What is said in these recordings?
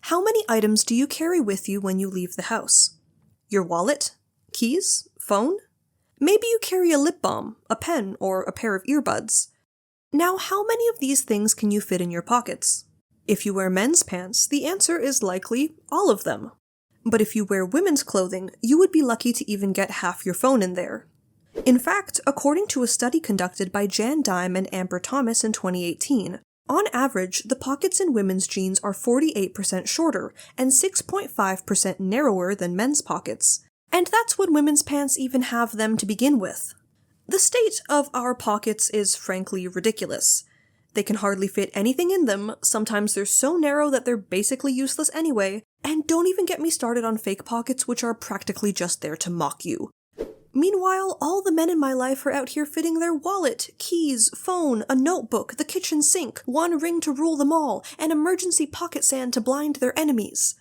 How many items do you carry with you when you leave the house? Your wallet? Keys? Phone? Maybe you carry a lip balm, a pen, or a pair of earbuds. Now, how many of these things can you fit in your pockets? If you wear men's pants, the answer is likely all of them. But if you wear women's clothing, you would be lucky to even get half your phone in there. In fact, according to a study conducted by Jan Dime and Amber Thomas in 2018, on average, the pockets in women's jeans are 48% shorter and 6.5% narrower than men's pockets. And that's when women's pants even have them to begin with. The state of our pockets is frankly ridiculous. They can hardly fit anything in them, sometimes they're so narrow that they're basically useless anyway, and don't even get me started on fake pockets which are practically just there to mock you. Meanwhile, all the men in my life are out here fitting their wallet, keys, phone, a notebook, the kitchen sink, one ring to rule them all, and emergency pocket sand to blind their enemies.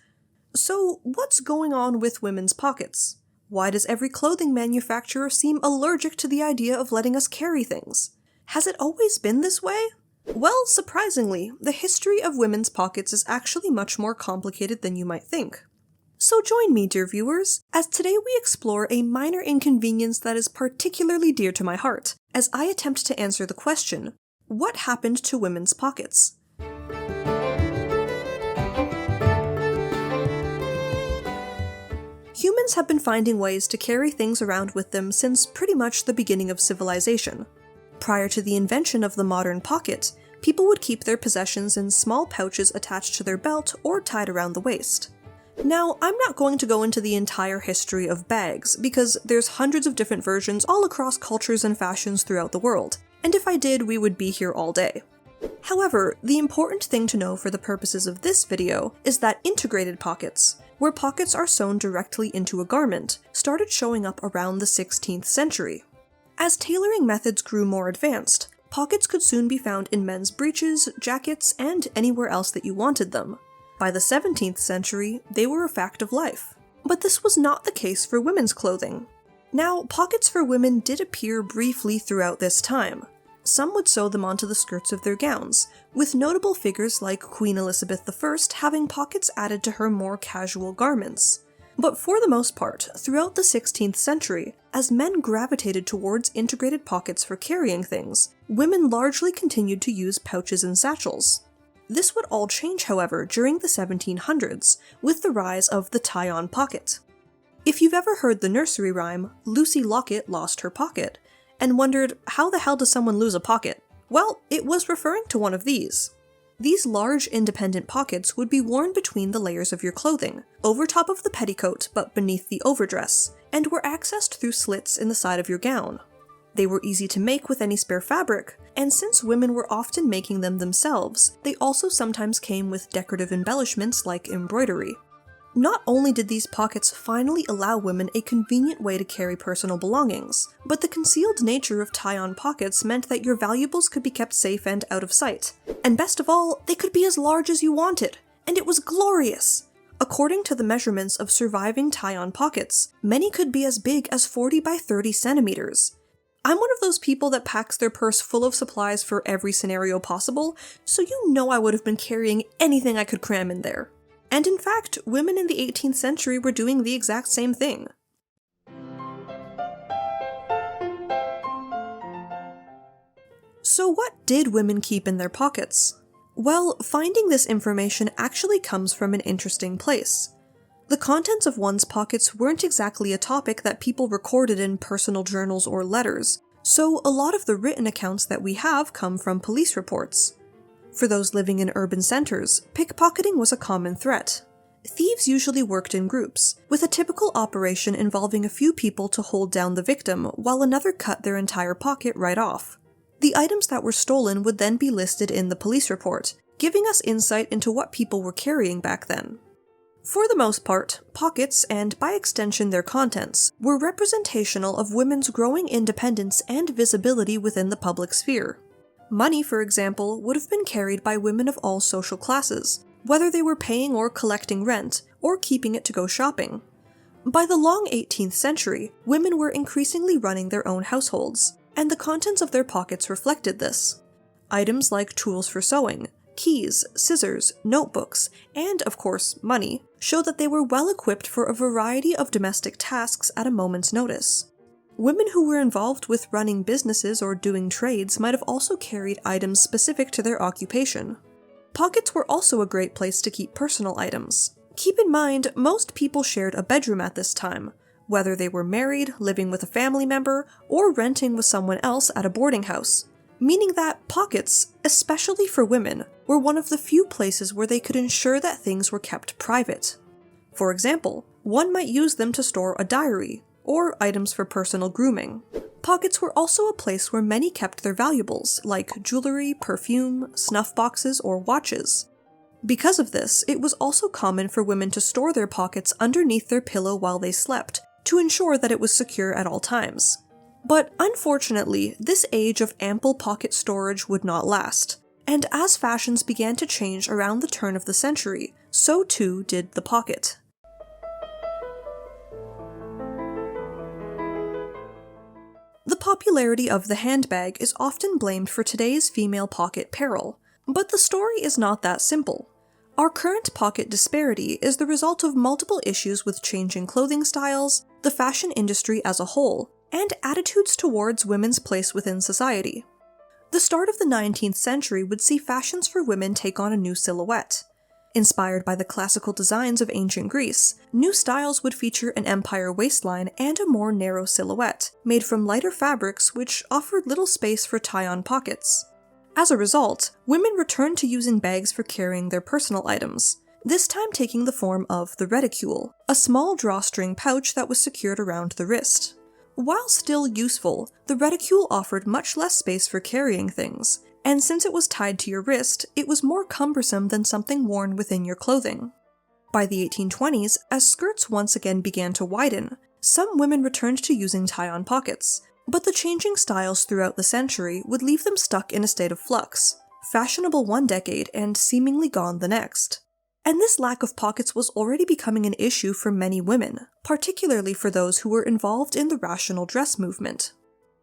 So, what's going on with women's pockets? Why does every clothing manufacturer seem allergic to the idea of letting us carry things? Has it always been this way? Well, surprisingly, the history of women's pockets is actually much more complicated than you might think. So join me, dear viewers, as today we explore a minor inconvenience that is particularly dear to my heart, as I attempt to answer the question, what happened to women's pockets? Humans have been finding ways to carry things around with them since pretty much the beginning of civilization. Prior to the invention of the modern pocket, people would keep their possessions in small pouches attached to their belt or tied around the waist. Now, I'm not going to go into the entire history of bags, because there's hundreds of different versions all across cultures and fashions throughout the world, and if I did, we would be here all day. However, the important thing to know for the purposes of this video is that integrated pockets, where pockets are sewn directly into a garment, started showing up around the 16th century. As tailoring methods grew more advanced, pockets could soon be found in men's breeches, jackets, and anywhere else that you wanted them. By the 17th century, they were a fact of life. But this was not the case for women's clothing. Now, pockets for women did appear briefly throughout this time. Some would sew them onto the skirts of their gowns, with notable figures like Queen Elizabeth I having pockets added to her more casual garments. But for the most part, throughout the 16th century, as men gravitated towards integrated pockets for carrying things, women largely continued to use pouches and satchels. This would all change, however, during the 1700s, with the rise of the tie-on pocket. If you've ever heard the nursery rhyme, Lucy Locket lost her pocket, and wondered, how the hell does someone lose a pocket? Well, it was referring to one of these. These large independent pockets would be worn between the layers of your clothing, over top of the petticoat but beneath the overdress, and were accessed through slits in the side of your gown. They were easy to make with any spare fabric, and since women were often making them themselves, they also sometimes came with decorative embellishments like embroidery. Not only did these pockets finally allow women a convenient way to carry personal belongings, but the concealed nature of tie-on pockets meant that your valuables could be kept safe and out of sight. And best of all, they could be as large as you wanted, and it was glorious! According to the measurements of surviving tie-on pockets, many could be as big as 40 by 30 centimeters. I'm one of those people that packs their purse full of supplies for every scenario possible, so you know I would have been carrying anything I could cram in there. And in fact, women in the 18th century were doing the exact same thing. So what did women keep in their pockets? Well, finding this information actually comes from an interesting place. The contents of one's pockets weren't exactly a topic that people recorded in personal journals or letters, so a lot of the written accounts that we have come from police reports. For those living in urban centers, pickpocketing was a common threat. Thieves usually worked in groups, with a typical operation involving a few people to hold down the victim while another cut their entire pocket right off. The items that were stolen would then be listed in the police report, giving us insight into what people were carrying back then. For the most part, pockets, and by extension their contents, were representational of women's growing independence and visibility within the public sphere. Money, for example, would have been carried by women of all social classes, whether they were paying or collecting rent, or keeping it to go shopping. By the long 18th century, women were increasingly running their own households, and the contents of their pockets reflected this. Items like tools for sewing, keys, scissors, notebooks, and, of course, money, show that they were well equipped for a variety of domestic tasks at a moment's notice. Women who were involved with running businesses or doing trades might have also carried items specific to their occupation. Pockets were also a great place to keep personal items. Keep in mind, most people shared a bedroom at this time, whether they were married, living with a family member, or renting with someone else at a boarding house, meaning that pockets, especially for women, were one of the few places where they could ensure that things were kept private. For example, one might use them to store a diary, or items for personal grooming. Pockets were also a place where many kept their valuables, like jewelry, perfume, snuff boxes, or watches. Because of this, it was also common for women to store their pockets underneath their pillow while they slept, to ensure that it was secure at all times. But unfortunately, this age of ample pocket storage would not last, and as fashions began to change around the turn of the century, so too did the pocket. The popularity of the handbag is often blamed for today's female pocket peril, but the story is not that simple. Our current pocket disparity is the result of multiple issues with changing clothing styles, the fashion industry as a whole, and attitudes towards women's place within society. The start of the 19th century would see fashions for women take on a new silhouette. Inspired by the classical designs of ancient Greece, new styles would feature an empire waistline and a more narrow silhouette, made from lighter fabrics which offered little space for tie-on pockets. As a result, women returned to using bags for carrying their personal items, this time taking the form of the reticule, a small drawstring pouch that was secured around the wrist. While still useful, the reticule offered much less space for carrying things, and since it was tied to your wrist, it was more cumbersome than something worn within your clothing. By the 1820s, as skirts once again began to widen, some women returned to using tie-on pockets, but the changing styles throughout the century would leave them stuck in a state of flux, fashionable one decade and seemingly gone the next. And this lack of pockets was already becoming an issue for many women, particularly for those who were involved in the rational dress movement.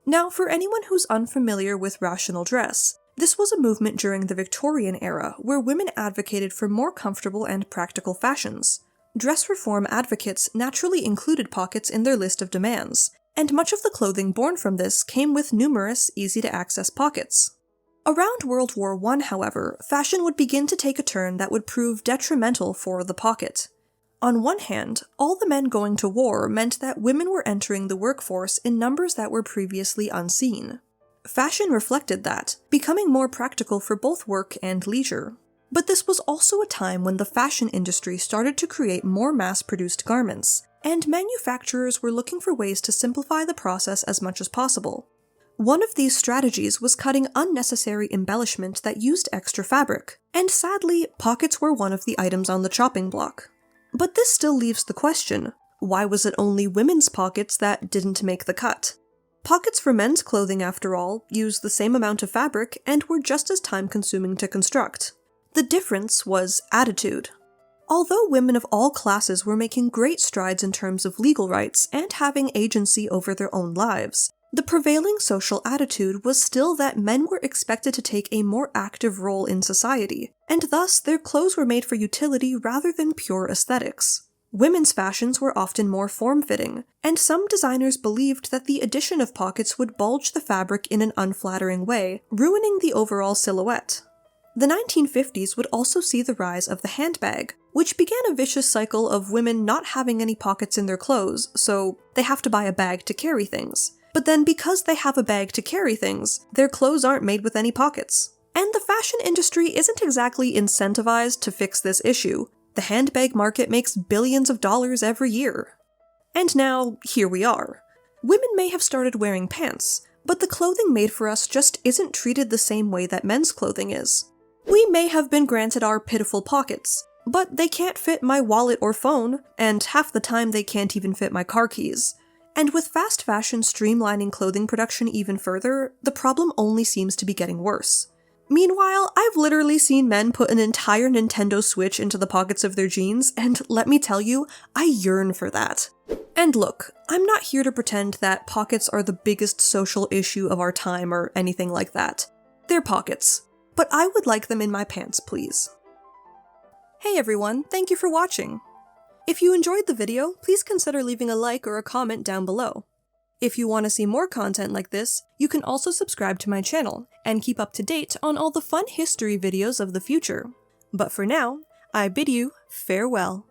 Now, for anyone who's unfamiliar with rational dress, this was a movement during the Victorian era where women advocated for more comfortable and practical fashions. Dress reform advocates naturally included pockets in their list of demands, and much of the clothing born from this came with numerous, easy-to-access pockets. Around World War I, however, fashion would begin to take a turn that would prove detrimental for the pocket. On one hand, all the men going to war meant that women were entering the workforce in numbers that were previously unseen. Fashion reflected that, becoming more practical for both work and leisure. But this was also a time when the fashion industry started to create more mass-produced garments, and manufacturers were looking for ways to simplify the process as much as possible. One of these strategies was cutting unnecessary embellishment that used extra fabric, and sadly, pockets were one of the items on the chopping block. But this still leaves the question, why was it only women's pockets that didn't make the cut? Pockets for men's clothing, after all, used the same amount of fabric and were just as time-consuming to construct. The difference was attitude. Although women of all classes were making great strides in terms of legal rights and having agency over their own lives, the prevailing social attitude was still that men were expected to take a more active role in society, and thus their clothes were made for utility rather than pure aesthetics. Women's fashions were often more form-fitting, and some designers believed that the addition of pockets would bulge the fabric in an unflattering way, ruining the overall silhouette. The 1950s would also see the rise of the handbag, which began a vicious cycle of women not having any pockets in their clothes, so they have to buy a bag to carry things. But then because they have a bag to carry things, their clothes aren't made with any pockets. And the fashion industry isn't exactly incentivized to fix this issue. The handbag market makes billions of dollars every year. And now, here we are. Women may have started wearing pants, but the clothing made for us just isn't treated the same way that men's clothing is. We may have been granted our pitiful pockets, but they can't fit my wallet or phone, and half the time they can't even fit my car keys. And with fast fashion streamlining clothing production even further, the problem only seems to be getting worse. Meanwhile, I've literally seen men put an entire Nintendo Switch into the pockets of their jeans, and let me tell you, I yearn for that. And look, I'm not here to pretend that pockets are the biggest social issue of our time or anything like that. They're pockets. but I would like them in my pants, please. Hey everyone, thank you for watching! If you enjoyed the video, please consider leaving a like or a comment down below. If you want to see more content like this, you can also subscribe to my channel and keep up to date on all the fun history videos of the future. But for now, I bid you farewell.